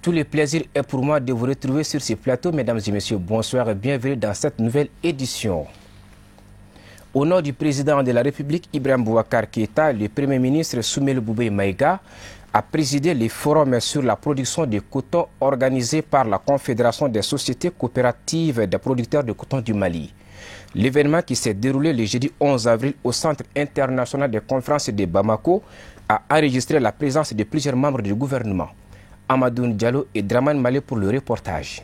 Tout le plaisir est pour moi de vous retrouver sur ce plateau. Mesdames et messieurs, bonsoir et bienvenue dans cette nouvelle édition. Au nom du président de la République, Ibrahim Boubacar Keïta, le Premier ministre Soumaïla Boubèye Maïga a présidé le forum sur la production de coton organisé par la Confédération des sociétés coopératives des producteurs de coton du Mali. L'événement qui s'est déroulé le jeudi 11 avril au Centre international des conférences de Bamako a enregistré la présence de plusieurs membres du gouvernement. Amadoun Diallo et Draman Malé pour le reportage.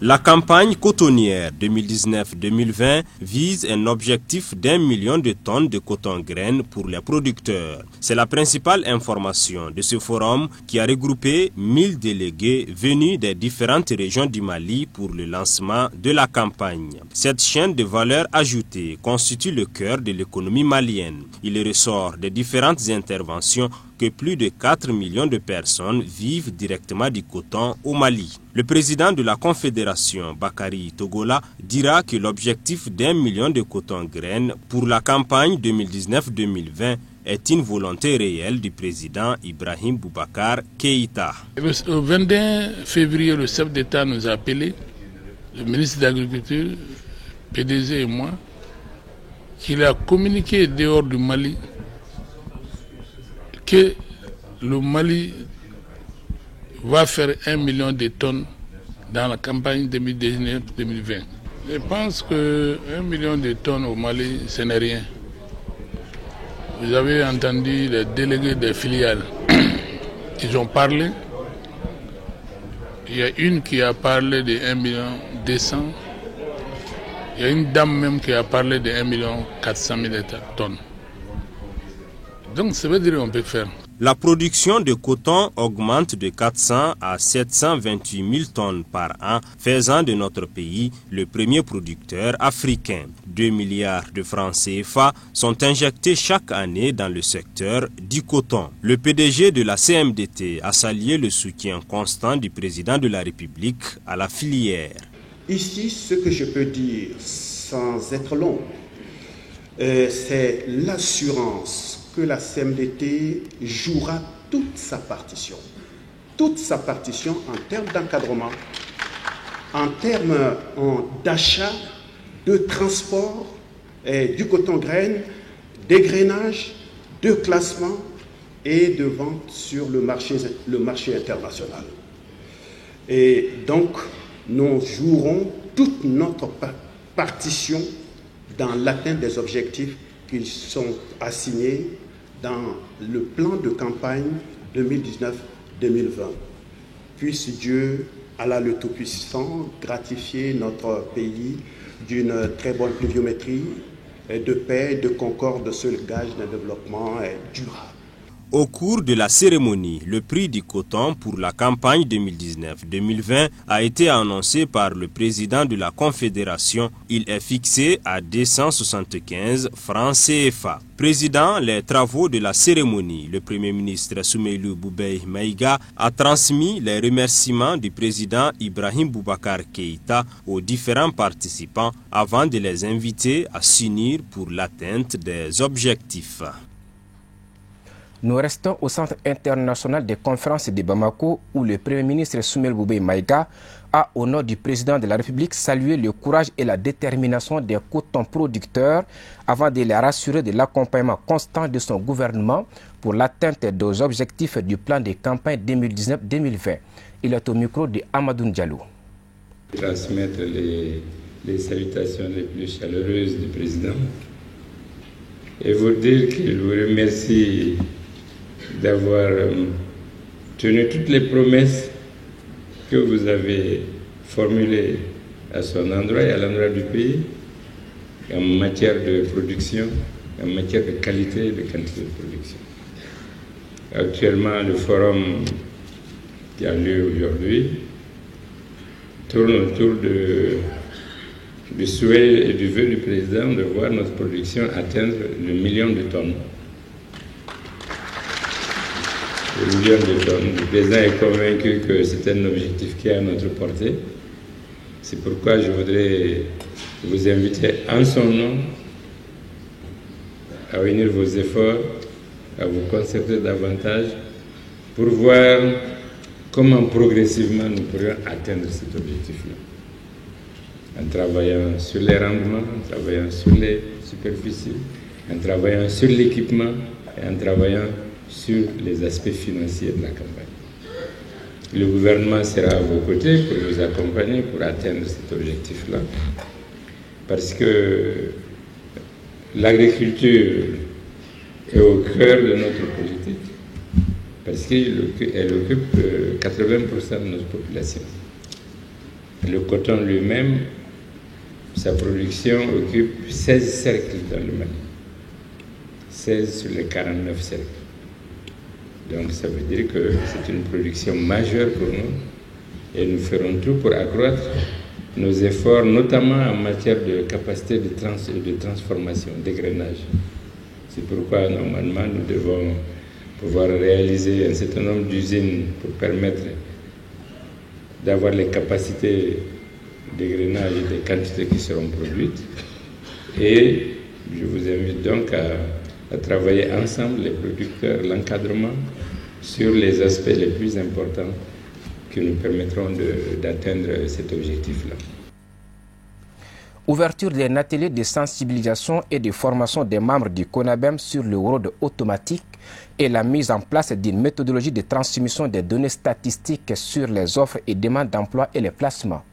La campagne cotonnière 2019-2020 vise un objectif d'1 million de tonnes de coton-graines pour les producteurs. C'est la principale information de ce forum qui a regroupé 1000 délégués venus des différentes régions du Mali pour le lancement de la campagne. Cette chaîne de valeur ajoutée constitue le cœur de l'économie malienne. Il ressort des différentes interventions que plus de 4 millions de personnes vivent directement du coton au Mali. Le président de la Confédération, Bakary Togola, dira que l'objectif d'1 million de coton-graines pour la campagne 2019-2020 est une volonté réelle du président Ibrahim Boubacar Keïta. Le 21 février, le chef d'État nous a appelés, le ministre de l'Agriculture, PDG et moi, qu'il a communiqué dehors du Mali que le Mali va faire 1 million de tonnes dans la campagne 2019-2020. Je pense que 1 million de tonnes au Mali, ce n'est rien. Vous avez entendu les délégués des filiales. Ils ont parlé. Il y a une qui a parlé de 1 million 200. Il y a une dame même qui a parlé de 1 million 400 000 tonnes. Donc ça veut dire qu'on peut faire. La production de coton augmente de 400 à 728 000 tonnes par an, faisant de notre pays le premier producteur africain. 2 milliards de francs CFA sont injectés chaque année dans le secteur du coton. Le PDG de la CMDT a salué le soutien constant du président de la République à la filière. Ici, ce que je peux dire sans être long, c'est l'assurance que la CMDT jouera toute sa partition en termes d'encadrement, en termes d'achat, de transport du coton-graine, d'égrainage, de classement et de vente sur le marché international. Et donc, nous jouerons toute notre partition dans l'atteinte des objectifs qui sont assignés dans le plan de campagne 2019-2020. Puisse Dieu, Allah le Tout-Puissant, gratifier notre pays d'une très bonne pluviométrie, de paix, de concorde, seul gage d'un développement durable. Au cours de la cérémonie, le prix du coton pour la campagne 2019-2020 a été annoncé par le président de la Confédération. Il est fixé à 275 francs CFA. Président les travaux de la cérémonie, le Premier ministre Soumaïla Boubèye Maïga a transmis les remerciements du président Ibrahim Boubacar Keïta aux différents participants avant de les inviter à s'unir pour l'atteinte des objectifs. Nous restons au Centre international des conférences de Bamako où le Premier ministre Soumaïla Boubèye Maïga a, au nom du président de la République, salué le courage et la détermination des cotons producteurs avant de les rassurer de l'accompagnement constant de son gouvernement pour l'atteinte des objectifs du plan de campagne 2019-2020. Il est au micro de Amadoun Diallo. Transmettre les salutations les plus chaleureuses du président et vous dire qu'il vous remercie d'avoir tenu toutes les promesses que vous avez formulées à son endroit et à l'endroit du pays en matière de production, en matière de qualité et de quantité de production. Actuellement, le forum qui a lieu aujourd'hui tourne autour du souhait et du vœu du président de voir notre production atteindre le million de tonnes. Le million de tonnes. Le président est convaincu que c'est un objectif qui est à notre portée. C'est pourquoi je voudrais vous inviter en son nom à unir vos efforts, à vous concerter davantage pour voir comment progressivement nous pourrions atteindre cet objectif-là. En travaillant sur les rendements, en travaillant sur les superficies, en travaillant sur l'équipement et en travaillant sur les aspects financiers de la campagne. Le gouvernement sera à vos côtés pour vous accompagner pour atteindre cet objectif-là. Parce que l'agriculture est au cœur de notre politique, parce qu'elle occupe 80% de notre population. Le coton lui-même, sa production occupe 16 cercles dans le Mali. 16 sur les 49 cercles. Donc ça veut dire que c'est une production majeure pour nous et nous ferons tout pour accroître nos efforts, notamment en matière de capacité de transformation, d'égrainage. C'est pourquoi normalement nous devons pouvoir réaliser un certain nombre d'usines pour permettre d'avoir les capacités d'égrainage et des quantités qui seront produites. Et je vous invite donc à travailler ensemble, les producteurs, l'encadrement, sur les aspects les plus importants qui nous permettront d'atteindre cet objectif-là. Ouverture d'un atelier de sensibilisation et de formation des membres du CONABEM sur le rôle automatique et la mise en place d'une méthodologie de transmission des données statistiques sur les offres et demandes d'emploi et les placements.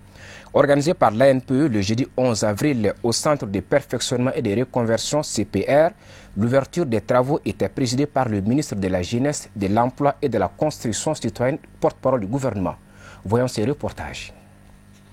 Organisé par l'ANPE le jeudi 11 avril au Centre de perfectionnement et de reconversion CPR, l'ouverture des travaux était présidée par le ministre de la Jeunesse, de l'Emploi et de la Construction citoyenne, porte-parole du gouvernement. Voyons ces reportages.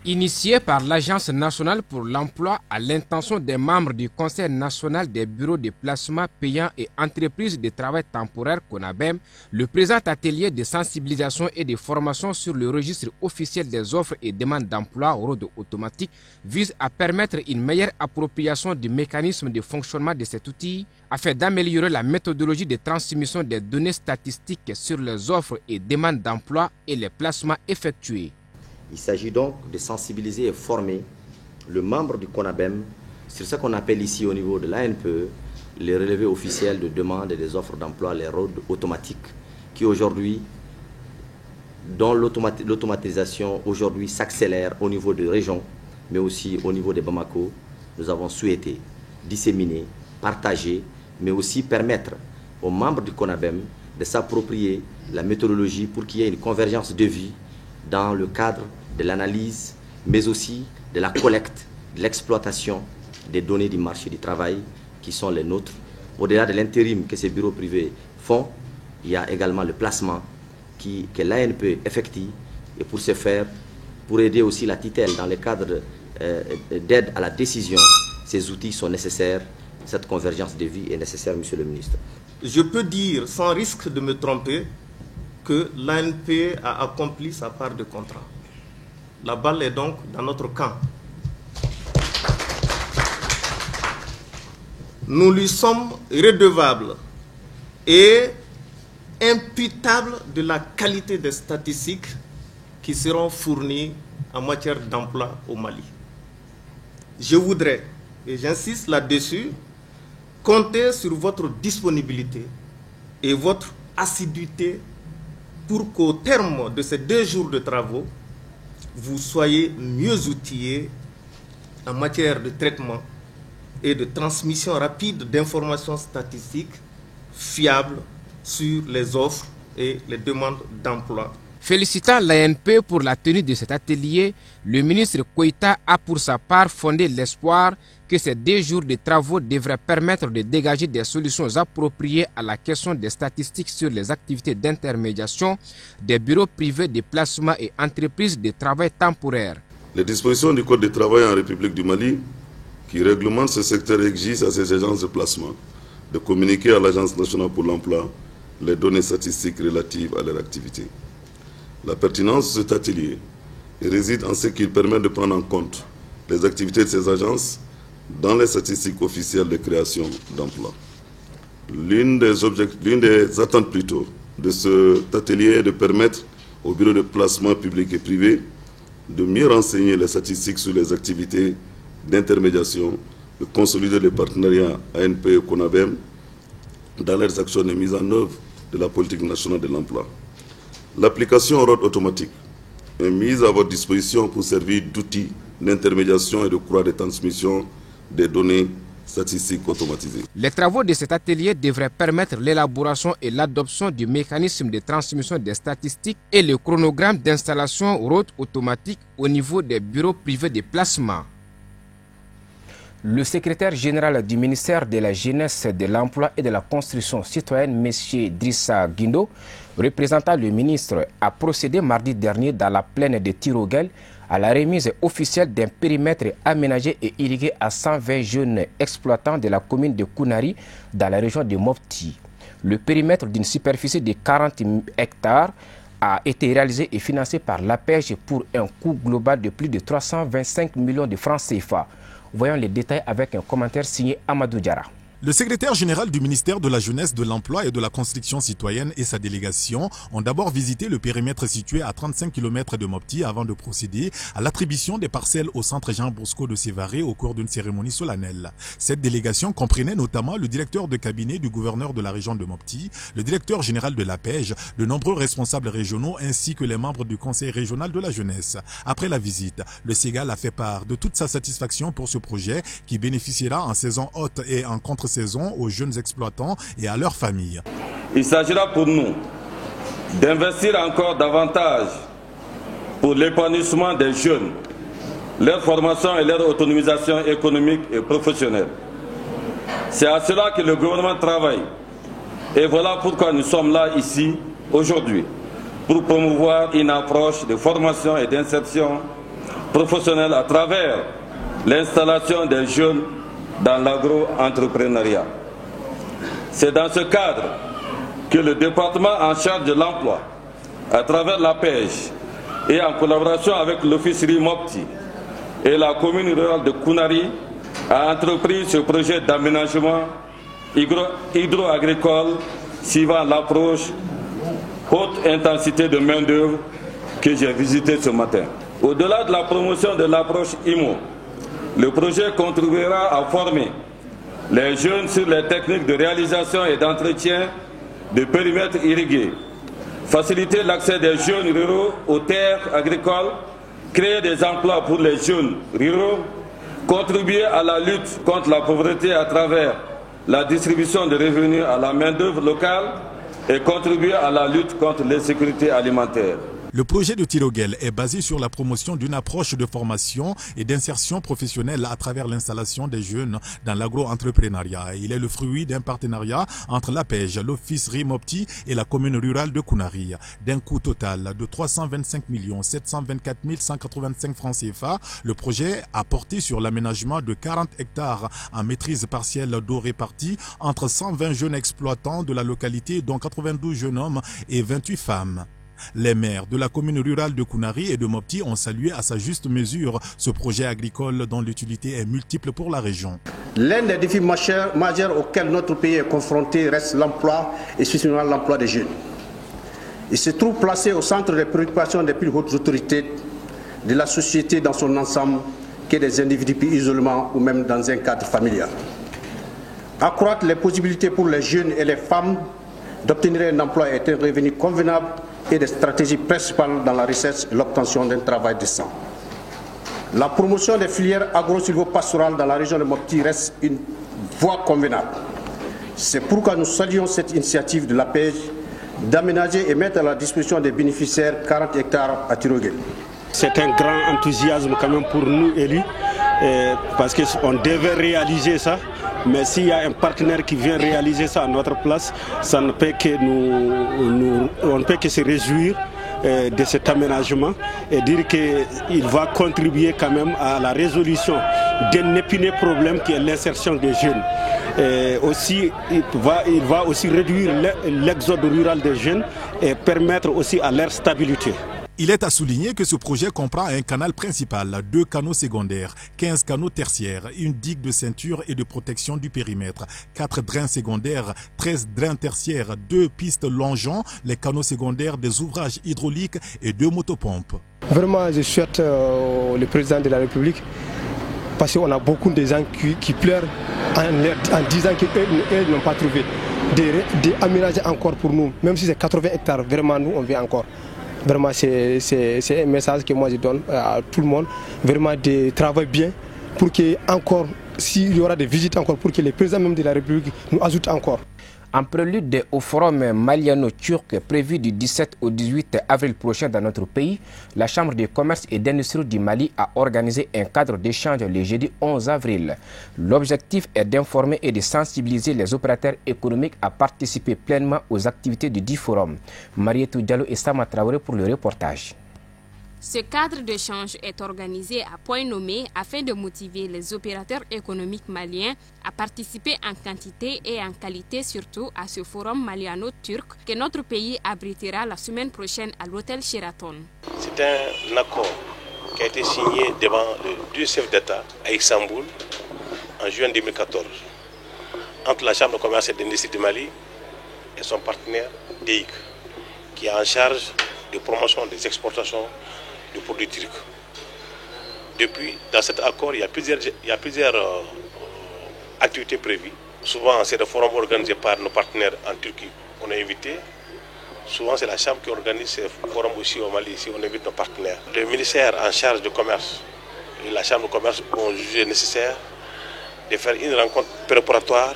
Initié par l'Agence nationale pour l'emploi à l'intention des membres du Conseil national des bureaux de placement payants et entreprises de travail temporaire CONABEM, le présent atelier de sensibilisation et de formation sur le registre officiel des offres et demandes d'emploi au rôle automatique vise à permettre une meilleure appropriation du mécanisme de fonctionnement de cet outil afin d'améliorer la méthodologie de transmission des données statistiques sur les offres et demandes d'emploi et les placements effectués. Il s'agit donc de sensibiliser et former le membre du CONABEM sur ce qu'on appelle ici au niveau de l'ANPE les relevés officiels de demande et des offres d'emploi, les rôles automatiques, qui aujourd'hui, dont l'automatisation aujourd'hui s'accélère au niveau des régions, mais aussi au niveau de Bamako. Nous avons souhaité disséminer, partager, mais aussi permettre aux membres du CONABEM de s'approprier la méthodologie pour qu'il y ait une convergence de vie dans le cadre de l'analyse, mais aussi de la collecte, de l'exploitation des données du marché du travail qui sont les nôtres. Au-delà de l'intérim que ces bureaux privés font, il y a également le placement que l'ANPE effectue. Et pour ce faire, pour aider aussi la tutelle dans le cadre d'aide à la décision, ces outils sont nécessaires. Cette convergence de vie est nécessaire, Monsieur le ministre. Je peux dire, sans risque de me tromper, que l'ANPE a accompli sa part de contrat. La balle est donc dans notre camp. Nous lui sommes redevables et imputables de la qualité des statistiques qui seront fournies en matière d'emploi au Mali. Je voudrais, et j'insiste là-dessus, compter sur votre disponibilité et votre assiduité pour qu'au terme de ces 2 jours de travaux, vous soyez mieux outillés en matière de traitement et de transmission rapide d'informations statistiques fiables sur les offres et les demandes d'emploi. Félicitant l'ANP pour la tenue de cet atelier, le ministre Koïta a pour sa part fondé l'espoir que ces 2 jours de travaux devraient permettre de dégager des solutions appropriées à la question des statistiques sur les activités d'intermédiation des bureaux privés de placement et entreprises de travail temporaire. Les dispositions du Code du travail en République du Mali qui réglementent ce secteur exigent à ces agences de placement de communiquer à l'Agence nationale pour l'emploi les données statistiques relatives à leur activité. La pertinence de cet atelier réside en ce qu'il permet de prendre en compte les activités de ces agences dans les statistiques officielles de création d'emplois. L'une des attentes plutôt de cet atelier est de permettre aux bureaux de placement publics et privés de mieux renseigner les statistiques sur les activités d'intermédiation, de consolider les partenariats ANP et CONABEM dans leurs actions de mise en œuvre de la politique nationale de l'emploi. L'application ROD automatique est mise à votre disposition pour servir d'outil d'intermédiation et de croix de transmission des données statistiques automatisées. Les travaux de cet atelier devraient permettre l'élaboration et l'adoption du mécanisme de transmission des statistiques et le chronogramme d'installation ROD automatique au niveau des bureaux privés de placement. Le secrétaire général du ministère de la Jeunesse, de l'Emploi et de la Construction citoyenne, M. Drissa Guindo, représentant le ministre, a procédé mardi dernier dans la plaine de Tiroguel à la remise officielle d'un périmètre aménagé et irrigué à 120 jeunes exploitants de la commune de Kounari dans la région de Mopti. Le périmètre d'une superficie de 40 hectares a été réalisé et financé par l'APEJ pour un coût global de plus de 325 millions de francs CFA. Voyons les détails avec un commentaire signé Amadou Diara. Le secrétaire général du ministère de la Jeunesse, de l'Emploi et de la Construction citoyenne et sa délégation ont d'abord visité le périmètre situé à 35 km de Mopti avant de procéder à l'attribution des parcelles au centre Jean Bosco de Sévaré au cours d'une cérémonie solennelle. Cette délégation comprenait notamment le directeur de cabinet du gouverneur de la région de Mopti, le directeur général de l'APEJ, de nombreux responsables régionaux ainsi que les membres du conseil régional de la jeunesse. Après la visite, le SEGAL a fait part de toute sa satisfaction pour ce projet qui bénéficiera en saison haute et en contre-saison aux jeunes exploitants et à leurs familles. Il s'agira pour nous d'investir encore davantage pour l'épanouissement des jeunes, leur formation et leur autonomisation économique et professionnelle. C'est à cela que le gouvernement travaille. Et voilà pourquoi nous sommes là ici aujourd'hui, pour promouvoir une approche de formation et d'insertion professionnelle à travers l'installation des jeunes dans l'agro-entrepreneuriat. C'est dans ce cadre que le département en charge de l'emploi, à travers la pêche et en collaboration avec l'office RIMOPTI et la commune rurale de Kounari, a entrepris ce projet d'aménagement hydro-agricole suivant l'approche haute intensité de main-d'œuvre que j'ai visité ce matin. Au-delà de la promotion de l'approche IMO, le projet contribuera à former les jeunes sur les techniques de réalisation et d'entretien de périmètres irrigués, faciliter l'accès des jeunes ruraux aux terres agricoles, créer des emplois pour les jeunes ruraux, contribuer à la lutte contre la pauvreté à travers la distribution de revenus à la main-d'œuvre locale et contribuer à la lutte contre l'insécurité alimentaire. Le projet de Tiroguel est basé sur la promotion d'une approche de formation et d'insertion professionnelle à travers l'installation des jeunes dans l'agro-entrepreneuriat. Il est le fruit d'un partenariat entre l'APEJ, l'office RIMOPTI et la commune rurale de Kounari. D'un coût total de 325 724 185 francs CFA, le projet a porté sur l'aménagement de 40 hectares en maîtrise partielle d'eau répartie entre 120 jeunes exploitants de la localité, dont 92 jeunes hommes et 28 femmes. Les maires de la commune rurale de Kounari et de Mopti ont salué à sa juste mesure ce projet agricole dont l'utilité est multiple pour la région. L'un des défis majeurs auxquels notre pays est confronté reste l'emploi et spécifiquement l'emploi des jeunes. Il se trouve placé au centre des préoccupations des plus hautes autorités de la société dans son ensemble que des individus pris isolement ou même dans un cadre familial. Accroître les possibilités pour les jeunes et les femmes d'obtenir un emploi est un revenu convenable et des stratégies principales dans la recherche et l'obtention d'un travail décent. La promotion des filières agro-silvopastorales dans la région de Mopti reste une voie convenable. C'est pourquoi nous saluons cette initiative de l'APEJ d'aménager et mettre à la disposition des bénéficiaires 40 hectares à Tiroguel. C'est un grand enthousiasme quand même pour nous élus, parce qu'on devait réaliser ça. Mais s'il y a un partenaire qui vient réaliser ça à notre place, ça ne peut que on ne peut que se réjouir de cet aménagement et dire qu'il va contribuer quand même à la résolution d'un épineux problème qui est l'insertion des jeunes. Aussi, il va aussi réduire l'exode rural des jeunes et permettre aussi à leur stabilité. Il est à souligner que ce projet comprend un canal principal, 2 canaux secondaires, 15 canaux tertiaires, une digue de ceinture et de protection du périmètre, 4 drains secondaires, 13 drains tertiaires, 2 pistes longeant les canaux secondaires, des ouvrages hydrauliques et 2 motopompes. Vraiment, je souhaite le président de la République, parce qu'on a beaucoup de gens qui pleurent en disant qu'ils n'ont pas trouvé, d'aménager encore pour nous, même si c'est 80 hectares, vraiment nous on veut encore. Vraiment, c'est un message que moi je donne à tout le monde. Vraiment, de travailler bien pour que, encore, s'il y aura des visites encore, pour que les présidents même de la République nous ajoutent encore. En prélude au forum maliano-turc prévu du 17 au 18 avril prochain dans notre pays, la Chambre de commerce et d'industrie du Mali a organisé un cadre d'échange le jeudi 11 avril. L'objectif est d'informer et de sensibiliser les opérateurs économiques à participer pleinement aux activités du dit forum. Marietou Diallo et Sama Traoré pour le reportage. Ce cadre d'échange est organisé à point nommé afin de motiver les opérateurs économiques maliens à participer en quantité et en qualité surtout à ce forum maliano-turc que notre pays abritera la semaine prochaine à l'hôtel Sheraton. C'est un accord qui a été signé devant les 2 chefs d'État à Istanbul en juin 2014 entre la Chambre de commerce et d'industrie du Mali et son partenaire DEIC qui est en charge de promotion des exportations de produits turcs. Depuis, dans cet accord, il y a plusieurs activités prévues. Souvent, c'est des forums organisés par nos partenaires en Turquie. On est invité. Souvent, c'est la Chambre qui organise ces forums aussi au Mali. Ici, on invite nos partenaires. Le ministère en charge du commerce et la Chambre de commerce ont jugé nécessaire de faire une rencontre préparatoire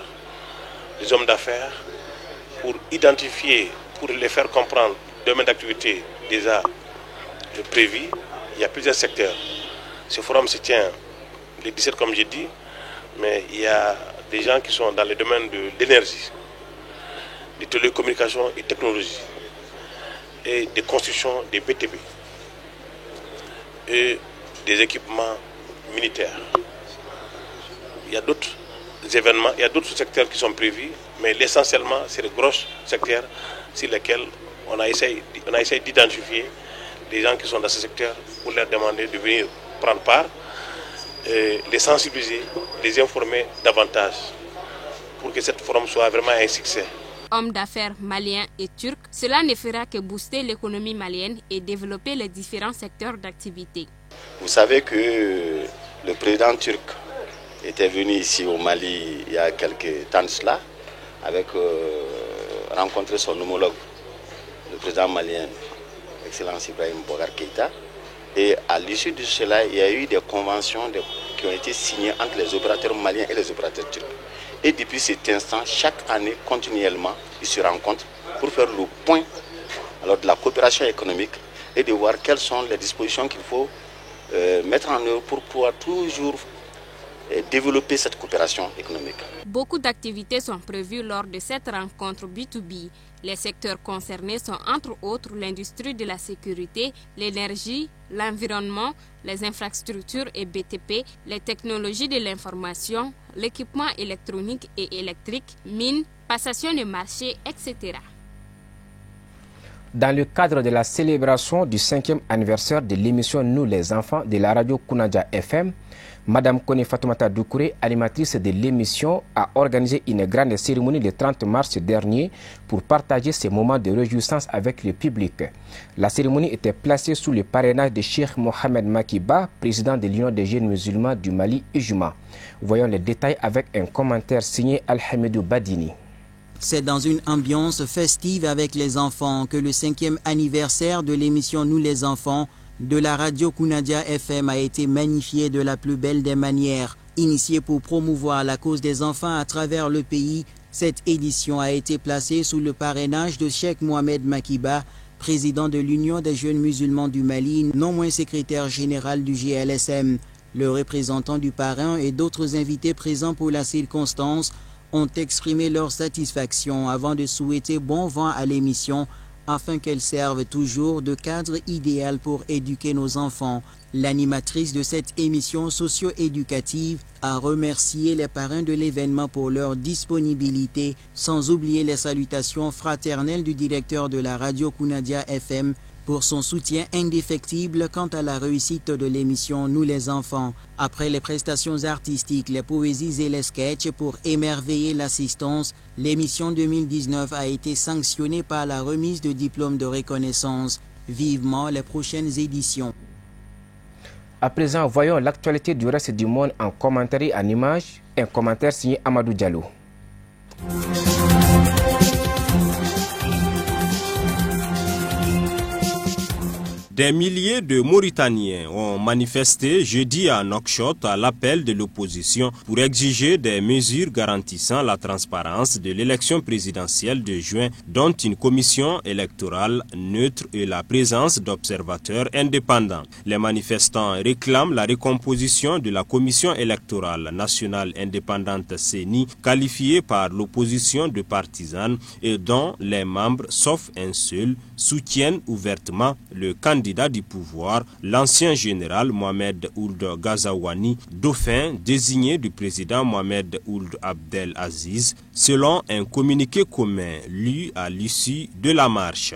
des hommes d'affaires pour identifier, pour les faire comprendre le domaine d'activité déjà prévu. Il y a plusieurs secteurs. Ce forum se tient les 17 comme j'ai dit, mais il y a des gens qui sont dans le domaine de l'énergie, des télécommunications et technologies, et des constructions des BTP, et des équipements militaires. Il y a d'autres événements, il y a d'autres secteurs qui sont prévus, mais l'essentiellement, c'est les gros secteurs sur lesquels on a essayé d'identifier les gens qui sont dans ce secteur pour leur demander de venir prendre part, les sensibiliser, les informer davantage pour que cette forum soit vraiment un succès. Hommes d'affaires maliens et turcs, cela ne fera que booster l'économie malienne et développer les différents secteurs d'activité. Vous savez que le président turc était venu ici au Mali il y a quelques temps de cela, avec rencontrer son homologue, le président malien, Excellence Ibrahim Boubacar Keïta. Et à l'issue de cela, il y a eu des conventions qui ont été signées entre les opérateurs maliens et les opérateurs turcs. Et depuis cet instant, chaque année, continuellement, ils se rencontrent pour faire le point de la coopération économique et de voir quelles sont les dispositions qu'il faut mettre en œuvre pour pouvoir toujours développer cette coopération économique. Beaucoup d'activités sont prévues lors de cette rencontre B2B. Les secteurs concernés sont entre autres l'industrie de la sécurité, l'énergie, l'environnement, les infrastructures et BTP, les technologies de l'information, l'équipement électronique et électrique, mines, passation de marchés, etc. Dans le cadre de la célébration du 5e anniversaire de l'émission Nous les enfants de la radio Kunadia FM, Madame Kone Fatoumata Doukouré, animatrice de l'émission, a organisé une grande cérémonie le 30 mars dernier pour partager ces moments de réjouissance avec le public. La cérémonie était placée sous le parrainage de Cheikh Mohamed Makiba, président de l'Union des jeunes musulmans du Mali, UJMA. Voyons les détails avec un commentaire signé Al-Hamidou Badini. C'est dans une ambiance festive avec les enfants que le 5e anniversaire de l'émission Nous les enfants de la radio Kunadia FM a été magnifié de la plus belle des manières. Initiée pour promouvoir la cause des enfants à travers le pays, cette édition a été placée sous le parrainage de Cheikh Mohamed Makiba, président de l'Union des jeunes musulmans du Mali, non moins secrétaire général du GLSM. Le représentant du parrain et d'autres invités présents pour la circonstance ont exprimé leur satisfaction avant de souhaiter bon vent à l'émission afin qu'elle serve toujours de cadre idéal pour éduquer nos enfants. L'animatrice de cette émission socio-éducative a remercié les parrains de l'événement pour leur disponibilité, sans oublier les salutations fraternelles du directeur de la radio Kunadia FM, pour son soutien indéfectible quant à la réussite de l'émission Nous les enfants. Après les prestations artistiques, les poésies et les sketchs pour émerveiller l'assistance, l'émission 2019 a été sanctionnée par la remise de diplômes de reconnaissance. Vivement les prochaines éditions. À présent, voyons l'actualité du reste du monde en commentaire et en images. Un commentaire signé Amadou Diallo. Des milliers de Mauritaniens ont manifesté jeudi à Nouakchott à l'appel de l'opposition pour exiger des mesures garantissant la transparence de l'élection présidentielle de juin, dont une commission électorale neutre et la présence d'observateurs indépendants. Les manifestants réclament la recomposition de la commission électorale nationale indépendante CENI, qualifiée par l'opposition de partisane et dont les membres, sauf un seul, soutiennent ouvertement le candidat du pouvoir, l'ancien général Mohamed Ould Ghazouani, dauphin désigné du président Mohamed Ould Abdel Aziz, selon un communiqué commun lu à l'issue de la marche.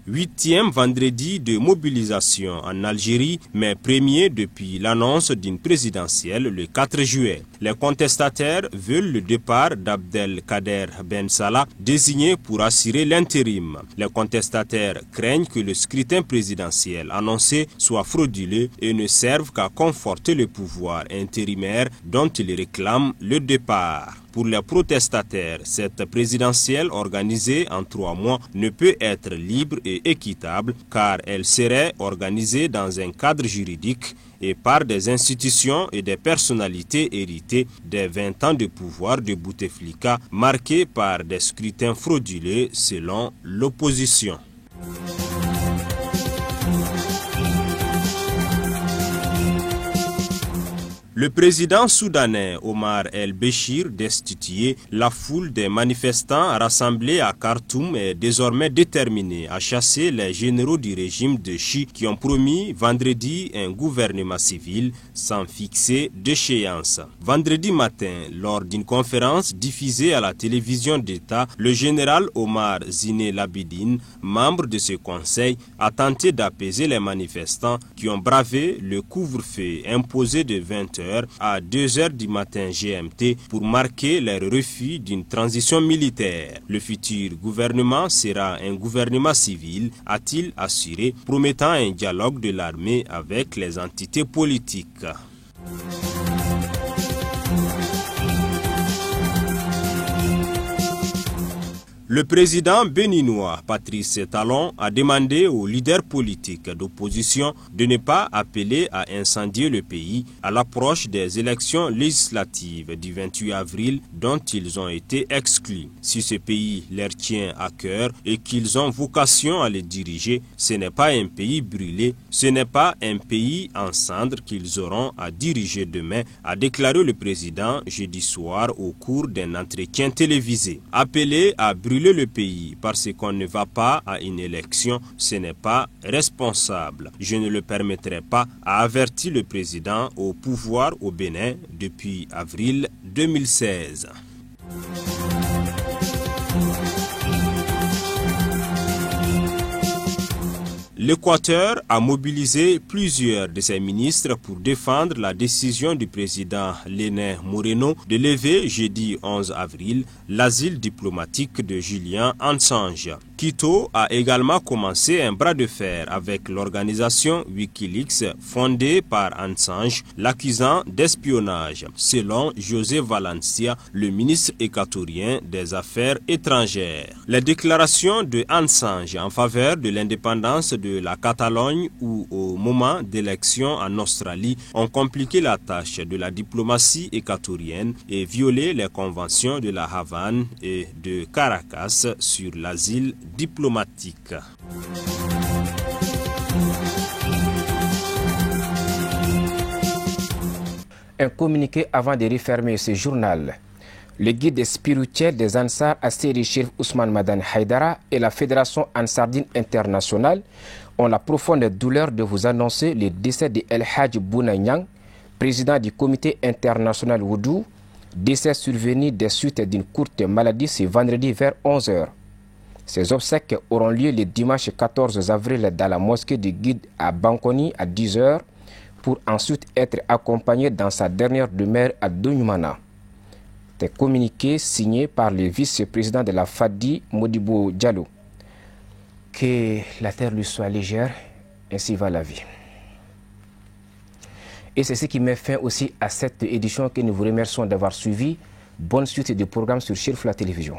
Huitième vendredi de mobilisation en Algérie, mais premier depuis l'annonce d'une présidentielle le 4 juillet. Les contestataires veulent le départ d'Abdelkader Ben Salah, désigné pour assurer l'intérim. Les contestataires craignent que le scrutin présidentiel annoncé soit frauduleux et ne serve qu'à conforter le pouvoir intérimaire dont ils réclament le départ. Pour les protestataires, cette présidentielle organisée en 3 mois ne peut être libre et équitable car elle serait organisée dans un cadre juridique et par des institutions et des personnalités héritées des 20 ans de pouvoir de Bouteflika marqués par des scrutins frauduleux selon l'opposition. Le président soudanais Omar el-Béchir, destitué, la foule des manifestants rassemblés à Khartoum est désormais déterminée à chasser les généraux du régime de Chi qui ont promis vendredi un gouvernement civil sans fixer d'échéance. Vendredi matin, lors d'une conférence diffusée à la télévision d'État, le général Omar Ziné Labidine, membre de ce conseil, a tenté d'apaiser les manifestants qui ont bravé le couvre-feu imposé de 20 heures à 2 h du matin GMT pour marquer leur refus d'une transition militaire. Le futur gouvernement sera un gouvernement civil, a-t-il assuré, promettant un dialogue de l'armée avec les entités politiques. Le président béninois Patrice Talon a demandé aux leaders politiques d'opposition de ne pas appeler à incendier le pays à l'approche des élections législatives du 28 avril dont ils ont été exclus. Si ce pays leur tient à cœur et qu'ils ont vocation à le diriger, ce n'est pas un pays brûlé, ce n'est pas un pays en cendres qu'ils auront à diriger demain, a déclaré le président jeudi soir au cours d'un entretien télévisé. Appeler à brûler le pays parce qu'on ne va pas à une élection, ce n'est pas responsable. Je ne le permettrai pas, a averti le président au pouvoir au Bénin depuis avril 2016. L'Équateur a mobilisé plusieurs de ses ministres pour défendre la décision du président Lenín Moreno de lever jeudi 11 avril l'asile diplomatique de Julian Assange. Quito a également commencé un bras de fer avec l'organisation Wikileaks fondée par Assange, l'accusant d'espionnage, selon José Valencia, le ministre équatorien des Affaires étrangères. Les déclarations de Assange en faveur de l'indépendance de la Catalogne ou au moment d'élections en Australie ont compliqué la tâche de la diplomatie équatorienne et violé les conventions de la Havane et de Caracas sur l'asile diplomatique. Un communiqué avant de refermer ce journal. Le guide spirituel des Ansar Asseri Chérif Ousmane Madan Haïdara et la Fédération Ansardine Internationale ont la profonde douleur de vous annoncer le décès de El Hadj Bouna Niang, président du comité international Woudou, Décès survenu des suites d'une courte maladie ce vendredi vers 11 h. Ces obsèques auront lieu le dimanche 14 avril dans la mosquée du Guide à Bankoni à 10 h pour ensuite être accompagné dans sa dernière demeure à Donyumana. Des communiqués signés par le vice-président de la FADI, Modibo Diallo. Que la terre lui soit légère, ainsi va la vie. Et c'est ce qui met fin aussi à cette édition que nous vous remercions d'avoir suivi. Bonne suite du programme sur Chérifla Télévision.